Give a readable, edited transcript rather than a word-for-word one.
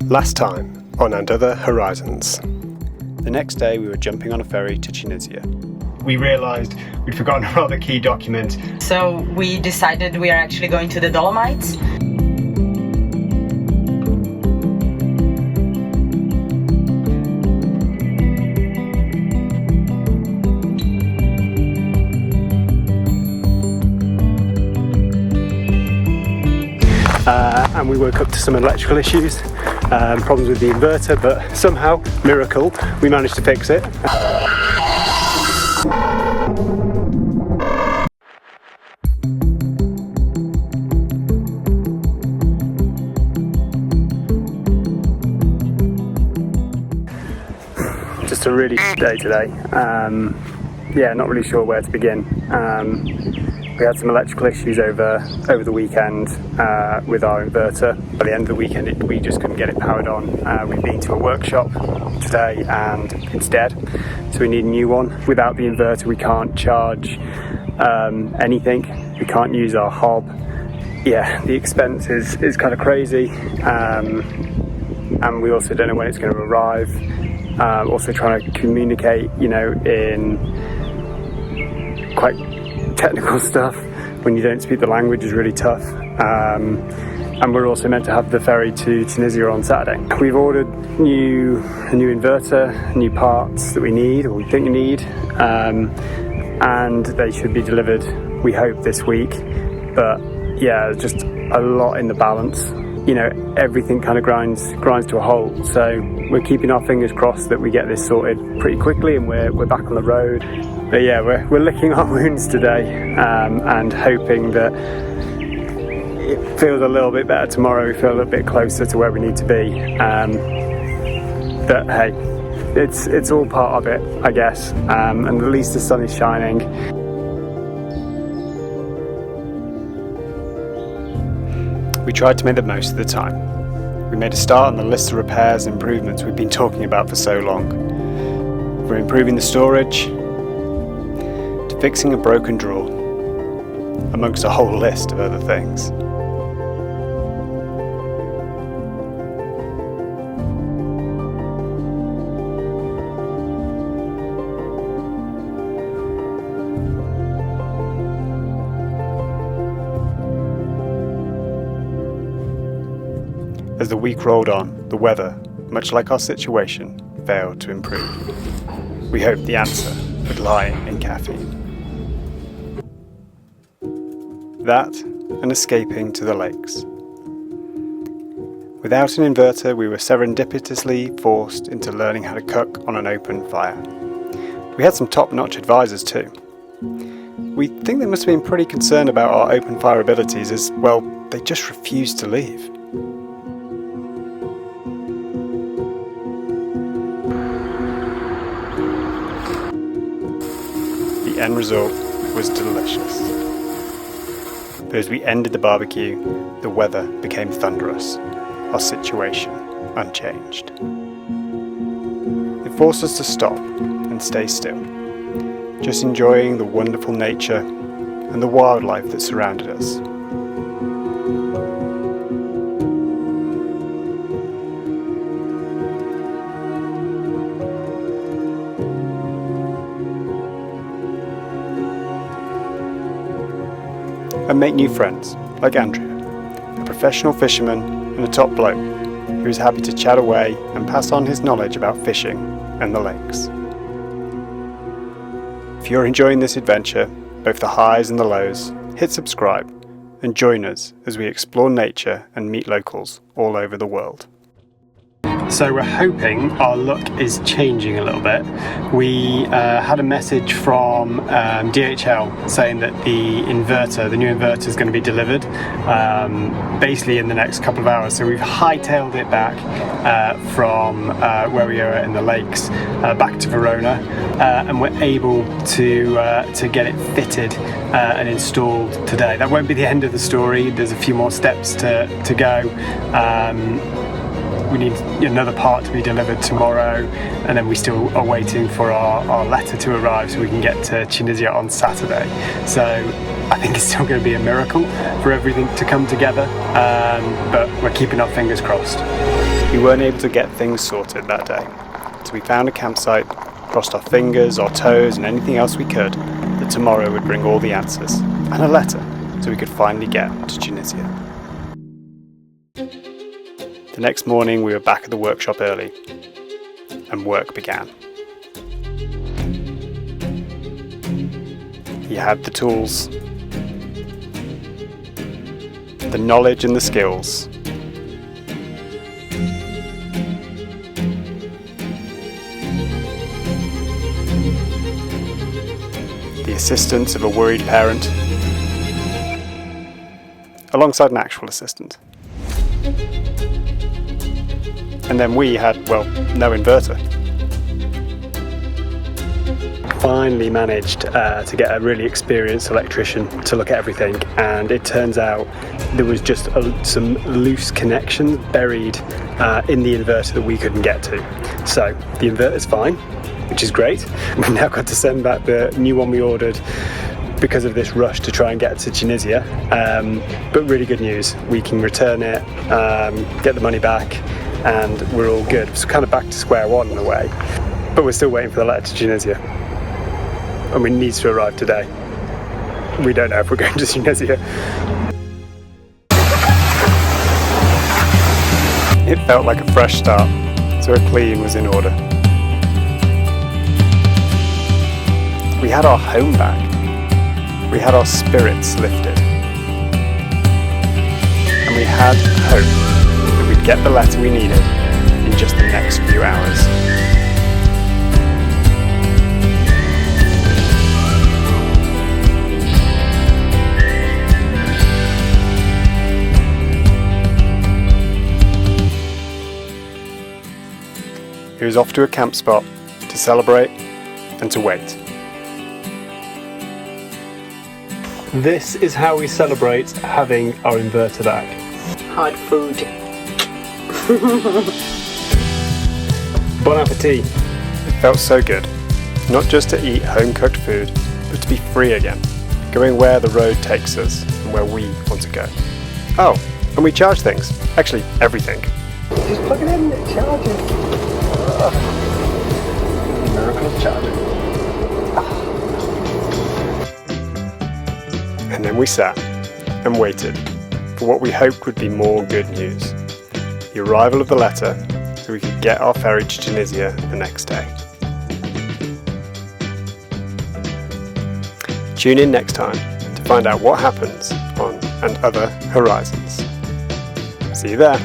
Last time on And Other Horizons. The next day we were jumping on a ferry to Tunisia. We realised we'd forgotten a rather key document. So we decided we are actually going to the Dolomites. And we woke up to some electrical issues, problems with the inverter, but somehow, miracle, we managed to fix it. Just a really day today. Yeah, not really sure where to begin. We had some electrical issues over the weekend with our inverter. By the end of the weekend, we just couldn't get it powered on. We've been to a workshop today and it's dead, so we need a new one. Without the inverter, we can't charge anything. We can't use our hob. Yeah, the expense is kind of crazy, and we also don't know when it's going to arrive. Also trying to communicate, in quite technical stuff when you don't speak the language is really tough. And we're also meant to have the ferry to Tunisia on Saturday. We've ordered a new inverter, new parts that we need, or we think we need, and they should be delivered, we hope, this week. But yeah, just a lot in the balance. Everything kind of grinds to a halt. So we're keeping our fingers crossed that we get this sorted pretty quickly and we're back on the road. But yeah, we're licking our wounds today and hoping that it feels a little bit better tomorrow. We feel a little bit closer to where we need to be. But hey, it's all part of it, I guess. And at least the sun is shining. We tried to make the most of the time. We made a start on the list of repairs and improvements we've been talking about for so long. From improving the storage to fixing a broken drawer, amongst a whole list of other things. As the week rolled on, the weather, much like our situation, failed to improve. We hoped the answer would lie in caffeine. That and escaping to the lakes. Without an inverter, we were serendipitously forced into learning how to cook on an open fire. We had some top-notch advisors too. We think they must have been pretty concerned about our open fire abilities as, well, they just refused to leave. The end result was delicious. But as we ended the barbecue, the weather became thunderous, our situation unchanged. It forced us to stop and stay still, just enjoying the wonderful nature and the wildlife that surrounded us. And make new friends, like Andrea, a professional fisherman and a top bloke who is happy to chat away and pass on his knowledge about fishing and the lakes. If you're enjoying this adventure, both the highs and the lows, hit subscribe and join us as we explore nature and meet locals all over the world. So we're hoping our luck is changing a little bit. We had a message from DHL saying that the new inverter is going to be delivered basically in the next couple of hours. So we've hightailed it back from where we are in the lakes back to Verona, and we're able to get it fitted and installed today. That won't be the end of the story. There's a few more steps to go. We need another part to be delivered tomorrow, and then we still are waiting for our letter to arrive so we can get to Tunisia on Saturday. So I think it's still going to be a miracle for everything to come together, but we're keeping our fingers crossed. We weren't able to get things sorted that day, so we found a campsite, crossed our fingers, our toes and anything else we could that tomorrow would bring all the answers, and a letter, so we could finally get to Tunisia. The next morning we were back at the workshop early, and work began. He had the tools, the knowledge and the skills. The assistance of a worried parent, alongside an actual assistant. And then we had, well, no inverter. Finally managed to get a really experienced electrician to look at everything, and it turns out there was just some loose connections buried in the inverter that we couldn't get to. So the inverter's fine, which is great. We've now got to send back the new one we ordered because of this rush to try and get to Tunisia, but really good news, we can return it, get the money back, and we're all good. It's kind of back to square one in a way, but we're still waiting for the letter to Tunisia, and it needs to arrive today. We don't know if we're going to Tunisia. It felt like a fresh start, so a clean was in order. We had our home back. We had our spirits lifted. And we had hope that we'd get the letter we needed in just the next few hours. He was off to a camp spot to celebrate and to wait. This is how we celebrate having our inverter back. Hot food. Bon appetit. It felt so good, not just to eat home-cooked food, but to be free again, going where the road takes us and where we want to go. Oh, and we charge things. Actually, everything. Just plug it in, it charges. Miracle of charging. And then we sat and waited for what we hoped would be more good news. The arrival of the letter, so we could get our ferry to Tunisia the next day. Tune in next time to find out what happens on And Other Horizons. See you there.